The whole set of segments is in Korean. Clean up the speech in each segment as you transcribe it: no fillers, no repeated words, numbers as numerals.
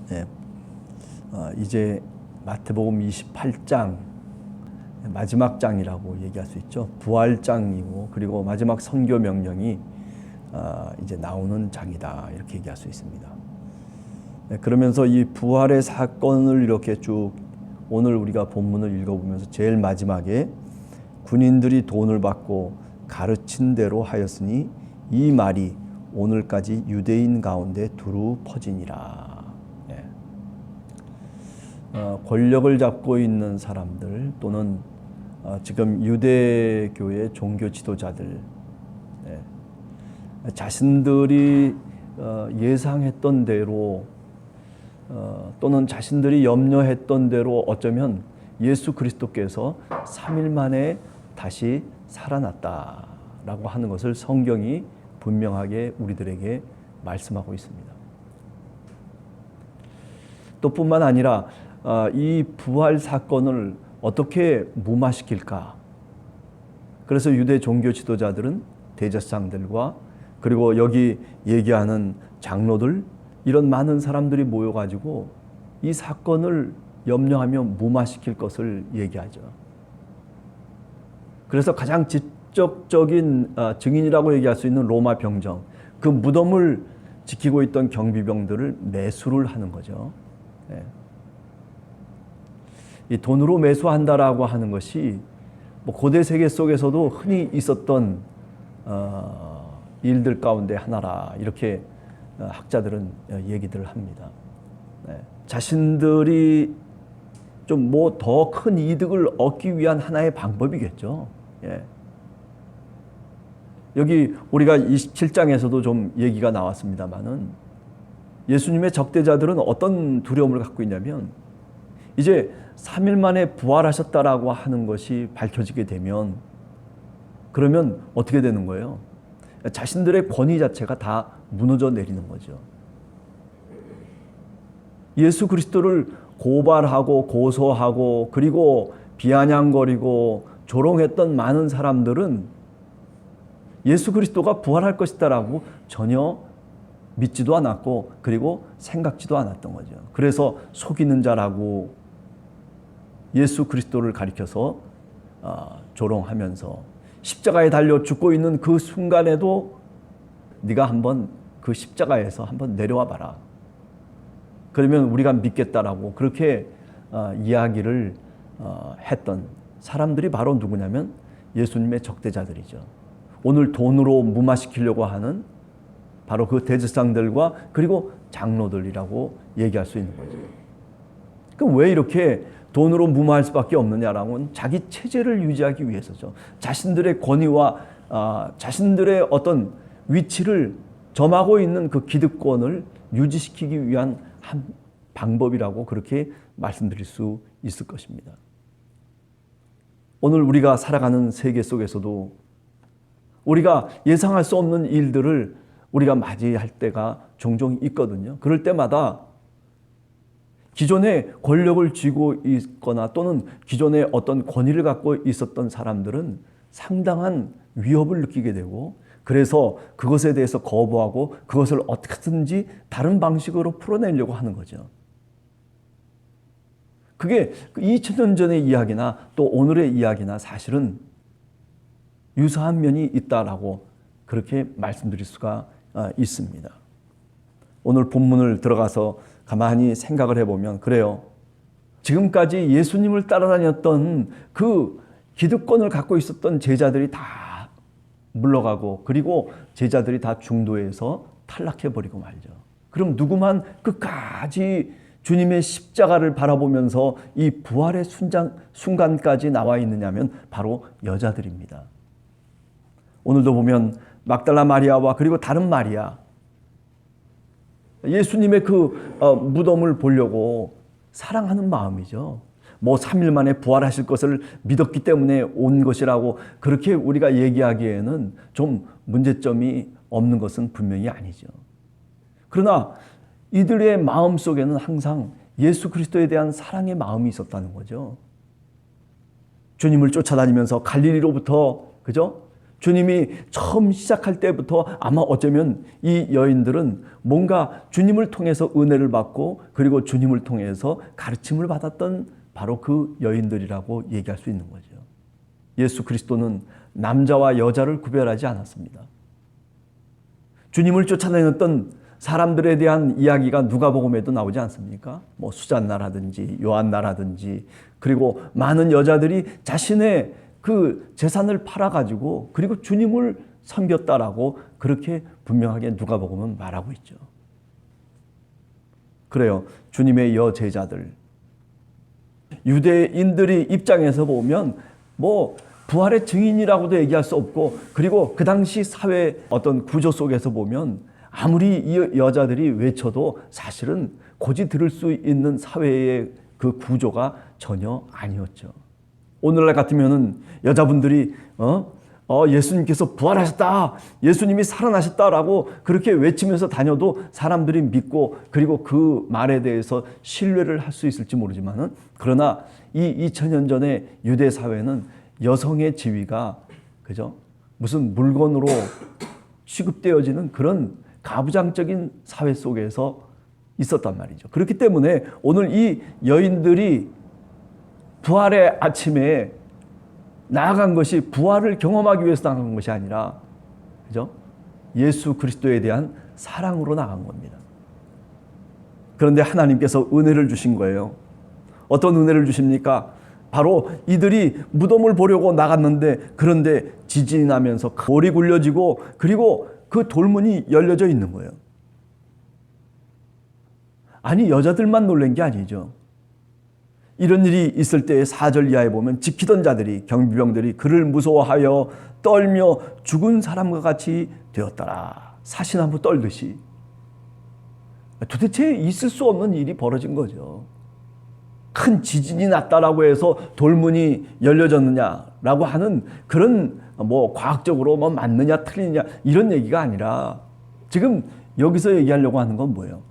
네. 이제 마태복음 28장 마지막 장이라고 얘기할 수 있죠. 부활장이고 그리고 마지막 선교 명령이 이제 나오는 장이다 이렇게 얘기할 수 있습니다. 네, 그러면서 이 부활의 사건을 이렇게 쭉 오늘 우리가 본문을 읽어보면서 제일 마지막에 군인들이 돈을 받고 가르친 대로 하였으니 이 말이 오늘까지 유대인 가운데 두루 퍼지니라. 네. 권력을 잡고 있는 사람들 또는 지금 유대교의 종교 지도자들, 네. 자신들이 예상했던 대로 또는 자신들이 염려했던 대로 어쩌면 예수 그리스도께서 3일 만에 다시 살아났다라고 하는 것을 성경이 분명하게 우리들에게 말씀하고 있습니다. 또 뿐만 아니라 이 부활 사건을 어떻게 무마시킬까? 그래서 유대 종교 지도자들은 대제사장들과 그리고 여기 얘기하는 장로들 이런 많은 사람들이 모여가지고 이 사건을 염려하며 무마시킬 것을 얘기하죠. 그래서 가장 직접적인 증인이라고 얘기할 수 있는 로마 병정, 그 무덤을 지키고 있던 경비병들을 매수를 하는 거죠. 네. 이 돈으로 매수한다라고 하는 것이 뭐 고대 세계 속에서도 흔히 있었던 일들 가운데 하나라 이렇게 학자들은 얘기들을 합니다. 네. 자신들이 좀 뭐 더 큰 이득을 얻기 위한 하나의 방법이겠죠. 예. 여기 우리가 27장에서도 좀 얘기가 나왔습니다만은 예수님의 적대자들은 어떤 두려움을 갖고 있냐면 이제 3일 만에 부활하셨다라고 하는 것이 밝혀지게 되면 그러면 어떻게 되는 거예요? 자신들의 권위 자체가 다 무너져 내리는 거죠. 예수 그리스도를 고발하고 고소하고 그리고 비아냥거리고 조롱했던 많은 사람들은 예수 그리스도가 부활할 것이다라고 전혀 믿지도 않았고 그리고 생각지도 않았던 거죠. 그래서 속이는 자라고 예수 그리스도를 가리켜서 조롱하면서 십자가에 달려 죽고 있는 그 순간에도 네가 한번 그 십자가에서 한번 내려와 봐라. 그러면 우리가 믿겠다라고 그렇게 이야기를 했던 사람들이 바로 누구냐면 예수님의 적대자들이죠. 오늘 돈으로 무마시키려고 하는 바로 그 대제사장들과 그리고 장로들이라고 얘기할 수 있는 거죠. 그럼 왜 이렇게 돈으로 무마할 수밖에 없느냐라는 건 자기 체제를 유지하기 위해서죠. 자신들의 권위와 자신들의 어떤 위치를 점하고 있는 그 기득권을 유지시키기 위한 한 방법이라고 그렇게 말씀드릴 수 있을 것입니다. 오늘 우리가 살아가는 세계 속에서도 우리가 예상할 수 없는 일들을 우리가 맞이할 때가 종종 있거든요. 그럴 때마다 기존에 권력을 쥐고 있거나 또는 기존에 어떤 권위를 갖고 있었던 사람들은 상당한 위협을 느끼게 되고 그래서 그것에 대해서 거부하고 그것을 어떻게든지 다른 방식으로 풀어내려고 하는 거죠. 그게 2000년 전의 이야기나 또 오늘의 이야기나 사실은 유사한 면이 있다라고 그렇게 말씀드릴 수가 있습니다. 오늘 본문을 들어가서 가만히 생각을 해보면 그래요. 지금까지 예수님을 따라다녔던 그 기득권을 갖고 있었던 제자들이 다 물러가고 그리고 제자들이 다 중도에서 탈락해버리고 말죠. 그럼 누구만 끝까지 주님의 십자가를 바라보면서 이 부활의 순간까지 나와 있느냐면 바로 여자들입니다. 오늘도 보면 막달라 마리아와 그리고 다른 마리아 예수님의 그 무덤을 보려고 사랑하는 마음이죠. 뭐 3일 만에 부활하실 것을 믿었기 때문에 온 것이라고 그렇게 우리가 얘기하기에는 좀 문제점이 없는 것은 분명히 아니죠. 그러나 이들의 마음 속에는 항상 예수 그리스도에 대한 사랑의 마음이 있었다는 거죠. 주님을 쫓아다니면서 갈릴리로부터 그죠? 주님이 처음 시작할 때부터 아마 어쩌면 이 여인들은 뭔가 주님을 통해서 은혜를 받고 그리고 주님을 통해서 가르침을 받았던 바로 그 여인들이라고 얘기할 수 있는 거죠. 예수 그리스도는 남자와 여자를 구별하지 않았습니다. 주님을 쫓아다녔던 사람들에 대한 이야기가 누가복음에도 나오지 않습니까? 뭐 수잔나라든지 요한나라든지 그리고 많은 여자들이 자신의 그 재산을 팔아가지고 그리고 주님을 섬겼다라고 그렇게 분명하게 누가복음은 말하고 있죠. 그래요. 주님의 여제자들. 유대인들이 입장에서 보면 뭐 부활의 증인이라고도 얘기할 수 없고 그리고 그 당시 사회 어떤 구조 속에서 보면 아무리 이 여자들이 외쳐도 사실은 고지 들을 수 있는 사회의 그 구조가 전혀 아니었죠. 오늘날 같으면은 여자분들이 예수님께서 부활하셨다, 예수님이 살아나셨다라고 그렇게 외치면서 다녀도 사람들이 믿고 그리고 그 말에 대해서 신뢰를 할 수 있을지 모르지만은 그러나 이 2000년 전의 유대 사회는 여성의 지위가 그죠? 무슨 물건으로 취급되어지는 그런 가부장적인 사회 속에서 있었단 말이죠. 그렇기 때문에 오늘 이 여인들이 부활의 아침에 나아간 것이 부활을 경험하기 위해서 나간 것이 아니라 그죠? 예수 그리스도에 대한 사랑으로 나간 겁니다. 그런데 하나님께서 은혜를 주신 거예요. 어떤 은혜를 주십니까? 바로 이들이 무덤을 보려고 나갔는데 그런데 지진이 나면서 돌이 굴려지고 그리고 그 돌문이 열려져 있는 거예요. 아니 여자들만 놀란 게 아니죠. 이런 일이 있을 때 4절 이하에 보면 지키던 자들이 경비병들이 그를 무서워하여 떨며 죽은 사람과 같이 되었더라. 사시나무 떨듯이. 도대체 있을 수 없는 일이 벌어진 거죠. 큰 지진이 났다라고 해서 돌문이 열려졌느냐라고 하는 그런 뭐 과학적으로 뭐 맞느냐 틀리느냐 이런 얘기가 아니라 지금 여기서 얘기하려고 하는 건 뭐예요?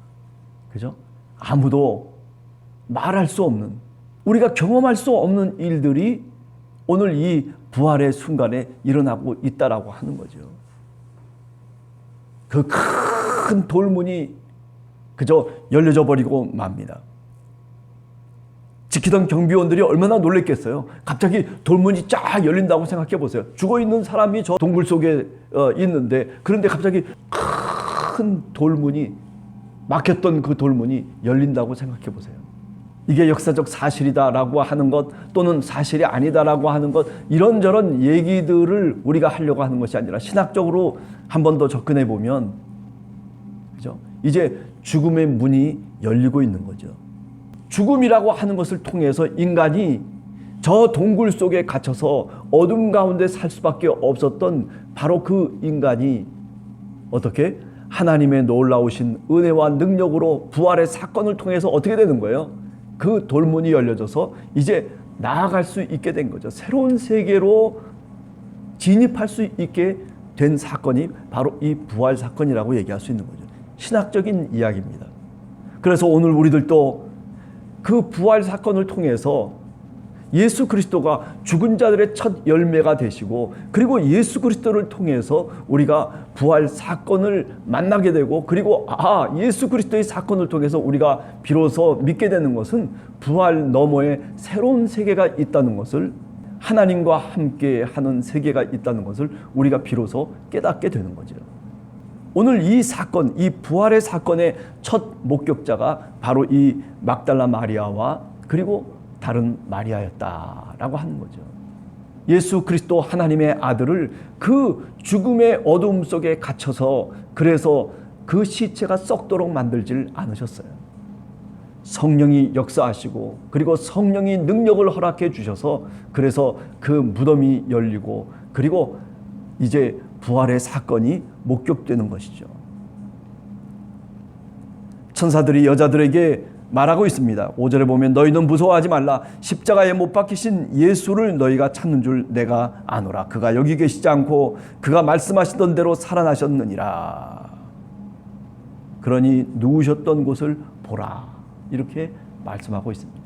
그죠? 아무도 말할 수 없는 우리가 경험할 수 없는 일들이 오늘 이 부활의 순간에 일어나고 있다라고 하는 거죠. 그 큰 돌문이 그저 열려져 버리고 맙니다. 지키던 경비원들이 얼마나 놀랬겠어요. 갑자기 돌문이 쫙 열린다고 생각해 보세요. 죽어있는 사람이 저 동굴 속에 있는데 그런데 갑자기 큰 돌문이 막혔던 그 돌문이 열린다고 생각해 보세요. 이게 역사적 사실이다라고 하는 것 또는 사실이 아니다라고 하는 것 이런저런 얘기들을 우리가 하려고 하는 것이 아니라 신학적으로 한 번 더 접근해 보면 그죠? 이제 죽음의 문이 열리고 있는 거죠. 죽음이라고 하는 것을 통해서 인간이 저 동굴 속에 갇혀서 어둠 가운데 살 수밖에 없었던 바로 그 인간이 어떻게 하나님의 놀라우신 은혜와 능력으로 부활의 사건을 통해서 어떻게 되는 거예요? 그 돌문이 열려져서 이제 나아갈 수 있게 된 거죠. 새로운 세계로 진입할 수 있게 된 사건이 바로 이 부활 사건이라고 얘기할 수 있는 거죠. 신학적인 이야기입니다. 그래서 오늘 우리들도 그 부활 사건을 통해서 예수 그리스도가 죽은 자들의 첫 열매가 되시고 그리고 예수 그리스도를 통해서 우리가 부활 사건을 만나게 되고 그리고 예수 그리스도의 사건을 통해서 우리가 비로소 믿게 되는 것은 부활 너머에 새로운 세계가 있다는 것을 하나님과 함께 하는 세계가 있다는 것을 우리가 비로소 깨닫게 되는 거죠. 오늘 이 사건, 이 부활의 사건의 첫 목격자가 바로 이 막달라 마리아와 그리고 다른 마리아였다라고 하는 거죠. 예수 그리스도 하나님의 아들을 그 죽음의 어둠 속에 갇혀서 그래서 그 시체가 썩도록 만들질 않으셨어요. 성령이 역사하시고 그리고 성령이 능력을 허락해 주셔서 그래서 그 무덤이 열리고 그리고 이제 부활의 사건이 목격되는 것이죠. 천사들이 여자들에게 말하고 있습니다. 5절에 보면 너희는 무서워하지 말라. 십자가에 못 박히신 예수를 너희가 찾는 줄 내가 아노라. 그가 여기 계시지 않고 그가 말씀하시던 대로 살아나셨느니라. 그러니 누우셨던 곳을 보라. 이렇게 말씀하고 있습니다.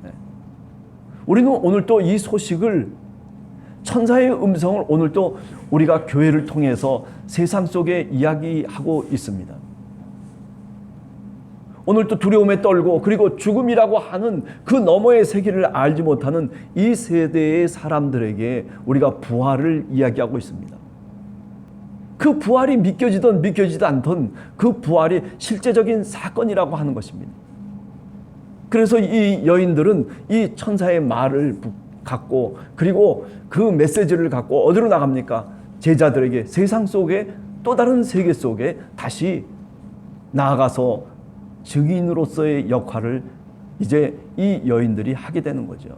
네. 우리는 오늘 또 이 소식을 천사의 음성을 오늘도 우리가 교회를 통해서 세상 속에 이야기하고 있습니다. 오늘도 두려움에 떨고 그리고 죽음이라고 하는 그 너머의 세계를 알지 못하는 이 세대의 사람들에게 우리가 부활을 이야기하고 있습니다. 그 부활이 믿겨지든 믿겨지지 않든 그 부활이 실제적인 사건이라고 하는 것입니다. 그래서 이 여인들은 이 천사의 말을 갖고 그리고 그 메시지를 갖고 어디로 나갑니까? 제자들에게 세상 속에 또 다른 세계 속에 다시 나아가서 증인으로서의 역할을 이제 이 여인들이 하게 되는 거죠.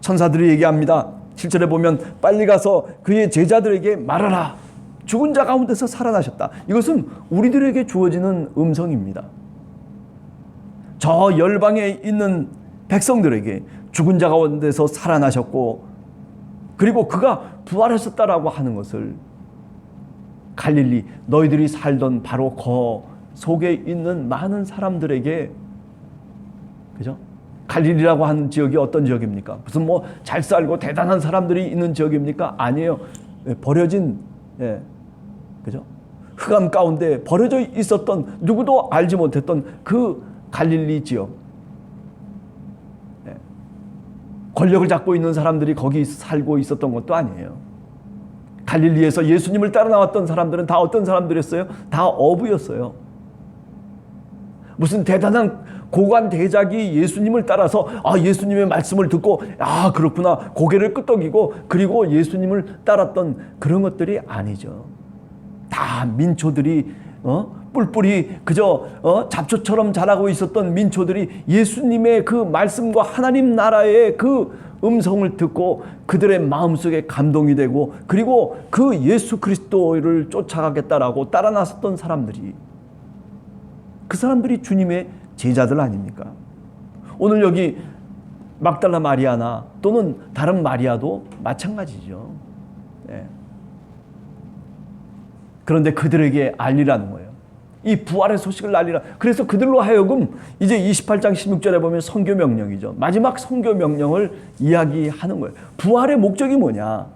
천사들이 얘기합니다. 7절에 보면 빨리 가서 그의 제자들에게 말하라. 죽은 자 가운데서 살아나셨다. 이것은 우리들에게 주어지는 음성입니다. 저 열방에 있는 백성들에게 죽은 자 가운데서 살아나셨고 그리고 그가 부활하셨다라고 하는 것을 갈릴리 너희들이 살던 바로 그 속에 있는 많은 사람들에게, 그죠? 갈릴리라고 하는 지역이 어떤 지역입니까? 무슨 뭐 잘 살고 대단한 사람들이 있는 지역입니까? 아니에요. 버려진, 그죠? 흑암 가운데 버려져 있었던 누구도 알지 못했던 그 갈릴리 지역. 권력을 잡고 있는 사람들이 거기 살고 있었던 것도 아니에요. 갈릴리에서 예수님을 따라 나왔던 사람들은 다 어떤 사람들이었어요? 다 어부였어요. 무슨 대단한 고관 대작이 예수님을 따라서 예수님의 말씀을 듣고 그렇구나 고개를 끄덕이고 그리고 예수님을 따랐던 그런 것들이 아니죠. 다 민초들이 뿔뿔이 그저 잡초처럼 자라고 있었던 민초들이 예수님의 그 말씀과 하나님 나라의 그 음성을 듣고 그들의 마음속에 감동이 되고 그리고 그 예수 그리스도를 쫓아가겠다라고 따라 나섰던 사람들이, 그 사람들이 주님의 제자들 아닙니까? 오늘 여기 막달라 마리아나 또는 다른 마리아도 마찬가지죠. 그런데 그들에게 알리라는 거예요. 이 부활의 소식을 알리라. 그래서 그들로 하여금 이제 28장 16절에 보면 선교 명령이죠. 마지막 선교 명령을 이야기하는 거예요. 부활의 목적이 뭐냐?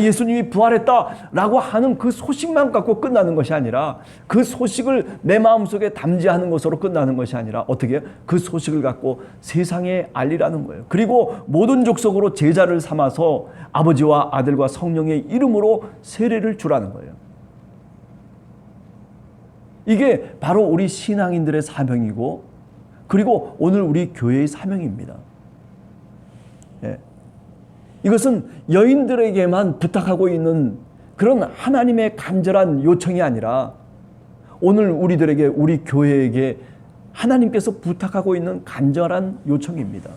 예수님이 부활했다라고 하는 그 소식만 갖고 끝나는 것이 아니라 그 소식을 내 마음속에 담지하는 것으로 끝나는 것이 아니라 어떻게 해요? 그 소식을 갖고 세상에 알리라는 거예요. 그리고 모든 족속으로 제자를 삼아서 아버지와 아들과 성령의 이름으로 세례를 주라는 거예요. 이게 바로 우리 신앙인들의 사명이고 그리고 오늘 우리 교회의 사명입니다. 이것은 여인들에게만 부탁하고 있는 그런 하나님의 간절한 요청이 아니라 오늘 우리들에게, 우리 교회에게 하나님께서 부탁하고 있는 간절한 요청입니다.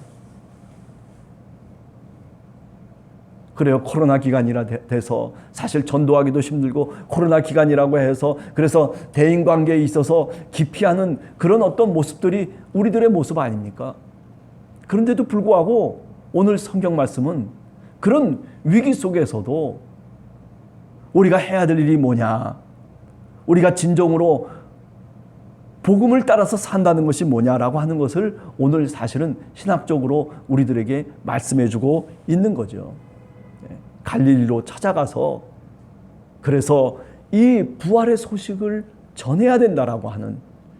그래요. 코로나 기간이라 돼서 사실 전도하기도 힘들고 코로나 기간이라고 해서 그래서 대인관계에 있어서 기피하는 그런 어떤 모습들이 우리들의 모습 아닙니까? 그런데도 불구하고 오늘 성경 말씀은 그런 위기 속에서도 우리가 해야 될 일이 뭐냐, 우리가 진정으로 복음을 따라서 산다는 것이 뭐냐라고 하는 것을 오늘 사실은 신학적으로 우리들에게 말씀해주고 있는 거죠. 갈릴리로 찾아가서 그래서 이 부활의 소식을 전해야 된다라고 하는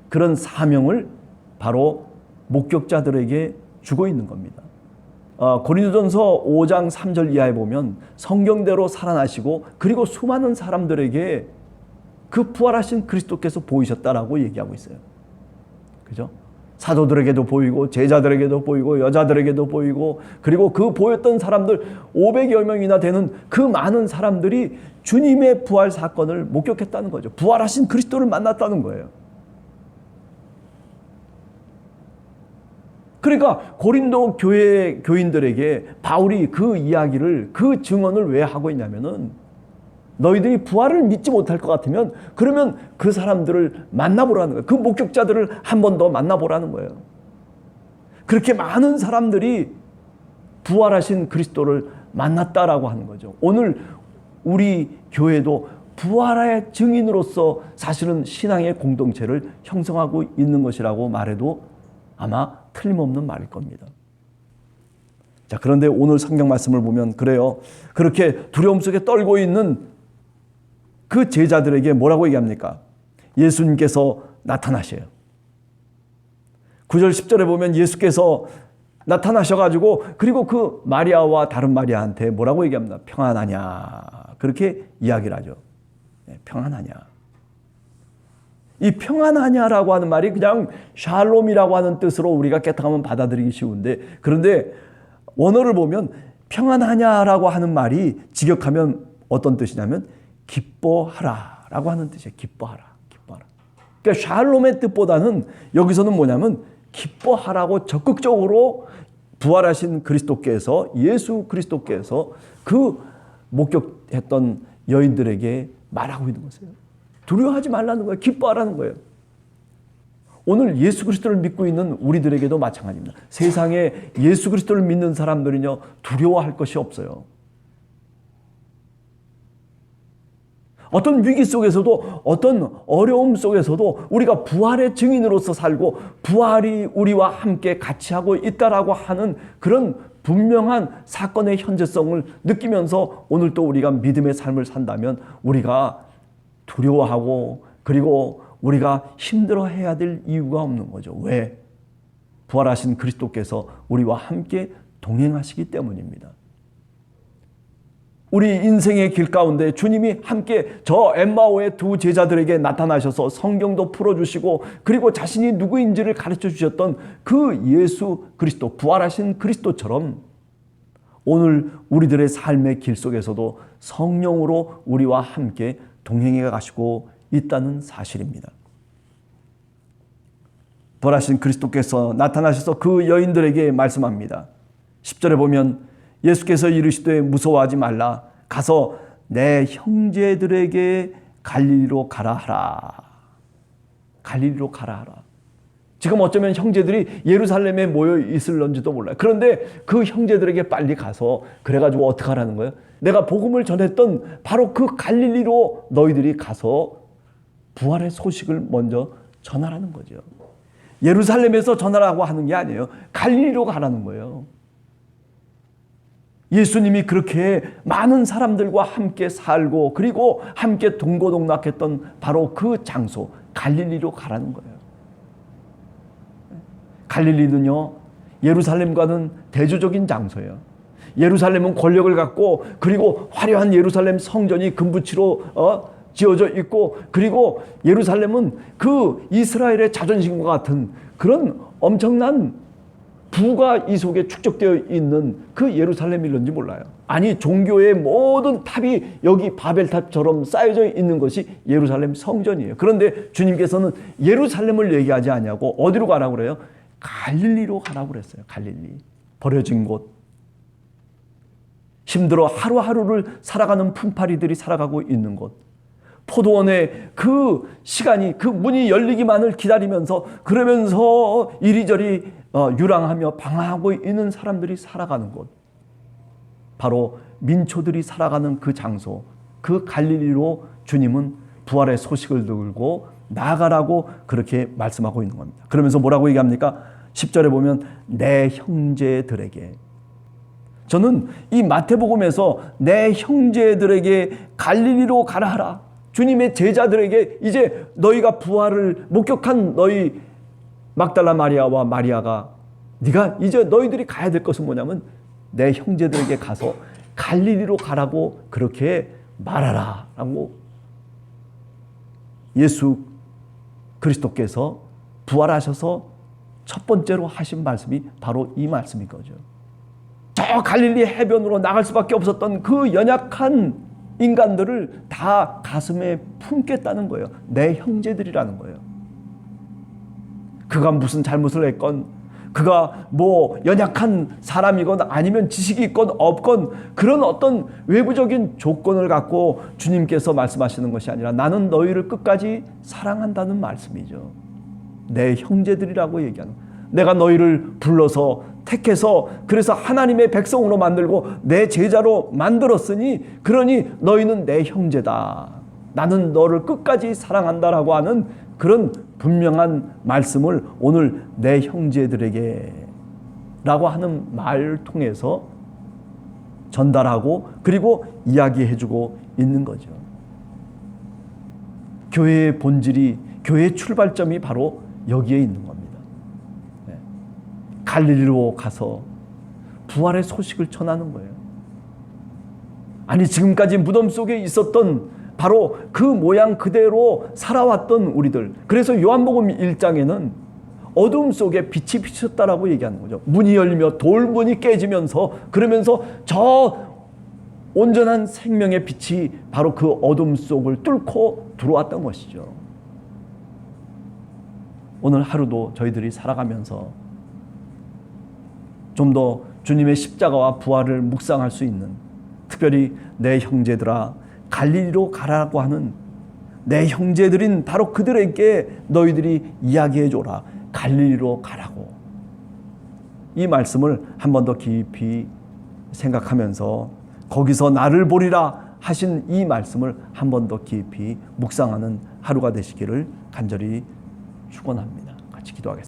그런 사명을 바로 목격자들에게 주고 있는 겁니다. 고린도전서 5장 3절 이하에 보면 성경대로 살아나시고 그리고 수많은 사람들에게 그 부활하신 그리스도께서 보이셨다라고 얘기하고 있어요. 그죠? 사도들에게도 보이고 제자들에게도 보이고 여자들에게도 보이고 그리고 그 보였던 사람들 500여 명이나 되는 그 많은 사람들이 주님의 부활 사건을 목격했다는 거죠. 부활하신 그리스도를 만났다는 거예요. 그러니까 고린도 교회 교인들에게 바울이 그 이야기를, 그 증언을 왜 하고 있냐면은 너희들이 부활을 믿지 못할 것 같으면 그러면 그 사람들을 만나보라는 거예요. 그 목격자들을 한 번 더 만나보라는 거예요. 그렇게 많은 사람들이 부활하신 그리스도를 만났다라고 하는 거죠. 오늘 우리 교회도 부활의 증인으로서 사실은 신앙의 공동체를 형성하고 있는 것이라고 말해도 아마 틀림없는 말일 겁니다. 자, 그런데 오늘 성경 말씀을 보면 그래요. 그렇게 두려움 속에 떨고 있는 그 제자들에게 뭐라고 얘기합니까? 예수님께서 나타나셔요. 9절 10절에 보면 예수께서 나타나셔가지고 그리고 그 마리아와 다른 마리아한테 뭐라고 얘기합니다. 평안하냐. 그렇게 이야기를 하죠. 평안하냐. 이 평안하냐라고 하는 말이 그냥 샬롬이라고 하는 뜻으로 우리가 깨끗하면 받아들이기 쉬운데, 그런데 원어를 보면 평안하냐라고 하는 말이 직역하면 어떤 뜻이냐면 기뻐하라 라고 하는 뜻이에요. 기뻐하라. 기뻐하라. 그러니까 샬롬의 뜻보다는 여기서는 뭐냐면 기뻐하라고 적극적으로 부활하신 그리스도께서, 예수 그리스도께서 그 목격했던 여인들에게 말하고 있는 것이에요. 두려워하지 말라는 거예요. 기뻐하라는 거예요. 오늘 예수 그리스도를 믿고 있는 우리들에게도 마찬가지입니다. 세상에 예수 그리스도를 믿는 사람들은요, 두려워할 것이 없어요. 어떤 위기 속에서도, 어떤 어려움 속에서도 우리가 부활의 증인으로서 살고 부활이 우리와 함께 같이 하고 있다라고 하는 그런 분명한 사건의 현재성을 느끼면서 오늘 또 우리가 믿음의 삶을 산다면 우리가 두려워하고 그리고 우리가 힘들어해야 될 이유가 없는 거죠. 왜? 부활하신 그리스도께서 우리와 함께 동행하시기 때문입니다. 우리 인생의 길 가운데 주님이 함께 저 엠마오의 두 제자들에게 나타나셔서 성경도 풀어주시고 그리고 자신이 누구인지를 가르쳐 주셨던 그 예수 그리스도, 부활하신 그리스도처럼 오늘 우리들의 삶의 길 속에서도 성령으로 우리와 함께 동행해 가시고 있다는 사실입니다. 부활하신 그리스도께서 나타나셔서 그 여인들에게 말씀합니다. 10절에 보면 예수께서 이르시되 무서워하지 말라. 가서 내 형제들에게 갈릴리로 가라 하라. 갈릴리로 가라 하라. 지금 어쩌면 형제들이 예루살렘에 모여 있을런지도 몰라요. 그런데 그 형제들에게 빨리 가서 그래가지고 어떻게 하라는 거예요? 내가 복음을 전했던 바로 그 갈릴리로 너희들이 가서 부활의 소식을 먼저 전하라는 거죠. 예루살렘에서 전하라고 하는 게 아니에요. 갈릴리로 가라는 거예요. 예수님이 그렇게 많은 사람들과 함께 살고 그리고 함께 동고동락했던 바로 그 장소 갈릴리로 가라는 거예요. 갈릴리는요, 예루살렘과는 대조적인 장소예요. 예루살렘은 권력을 갖고 그리고 화려한 예루살렘 성전이 금붙이로 지어져 있고 그리고 예루살렘은 그 이스라엘의 자존심과 같은 그런 엄청난 부가 이 속에 축적되어 있는 그 예루살렘일런지 몰라요. 아니, 종교의 모든 탑이 여기 바벨탑처럼 쌓여져 있는 것이 예루살렘 성전이에요. 그런데 주님께서는 예루살렘을 얘기하지 않냐고 어디로 가라고 그래요? 갈릴리로 가라고 그랬어요. 갈릴리. 버려진 곳. 힘들어 하루하루를 살아가는 품팔이들이 살아가고 있는 곳. 포도원의 그 시간이, 그 문이 열리기만을 기다리면서 그러면서 이리저리 유랑하며 방황하고 있는 사람들이 살아가는 곳. 바로 민초들이 살아가는 그 장소, 그 갈릴리로 주님은 부활의 소식을 들고 나아가라고 그렇게 말씀하고 있는 겁니다. 그러면서 뭐라고 얘기합니까? 10절에 보면 내 형제들에게. 저는 이 마태복음에서 내 형제들에게 갈릴리로 가라 하라. 주님의 제자들에게 이제 너희가 부활을 목격한 너희 막달라 마리아와 마리아가 네가 이제 너희들이 가야 될 것은 뭐냐면 내 형제들에게 가서 갈릴리로 가라고 그렇게 말하라 라고 예수 그리스도께서 부활하셔서 첫 번째로 하신 말씀이 바로 이 말씀인 거죠. 저 갈릴리 해변으로 나갈 수밖에 없었던 그 연약한 인간들을 다 가슴에 품겠다는 거예요. 내 형제들이라는 거예요. 그가 무슨 잘못을 했건, 그가 뭐 연약한 사람이건 아니면 지식이 있건 없건 그런 어떤 외부적인 조건을 갖고 주님께서 말씀하시는 것이 아니라 나는 너희를 끝까지 사랑한다는 말씀이죠. 내 형제들이라고 얘기하는 거예요. 내가 너희를 불러서 택해서 그래서 하나님의 백성으로 만들고 내 제자로 만들었으니 그러니 너희는 내 형제다. 나는 너를 끝까지 사랑한다라고 하는 그런 분명한 말씀을 오늘 내 형제들에게 라고 하는 말을 통해서 전달하고 그리고 이야기해주고 있는 거죠. 교회의 본질이, 교회의 출발점이 바로 여기에 있는 겁니다. 갈릴리로 가서 부활의 소식을 전하는 거예요. 아니, 지금까지 무덤 속에 있었던 바로 그 모양 그대로 살아왔던 우리들. 그래서 요한복음 1장에는 어둠 속에 빛이 비쳤다라고 얘기하는 거죠. 문이 열리며 돌문이 깨지면서, 그러면서 저 온전한 생명의 빛이 바로 그 어둠 속을 뚫고 들어왔던 것이죠. 오늘 하루도 저희들이 살아가면서 좀 더 주님의 십자가와 부활을 묵상할 수 있는, 특별히 내 형제들아 갈릴리로 가라고 하는 내 형제들인 바로 그들에게 너희들이 이야기해줘라. 갈릴리로 가라고. 이 말씀을 한 번 더 깊이 생각하면서 거기서 나를 보리라 하신 이 말씀을 한 번 더 깊이 묵상하는 하루가 되시기를 간절히 축원합니다. 같이 기도하겠습니다.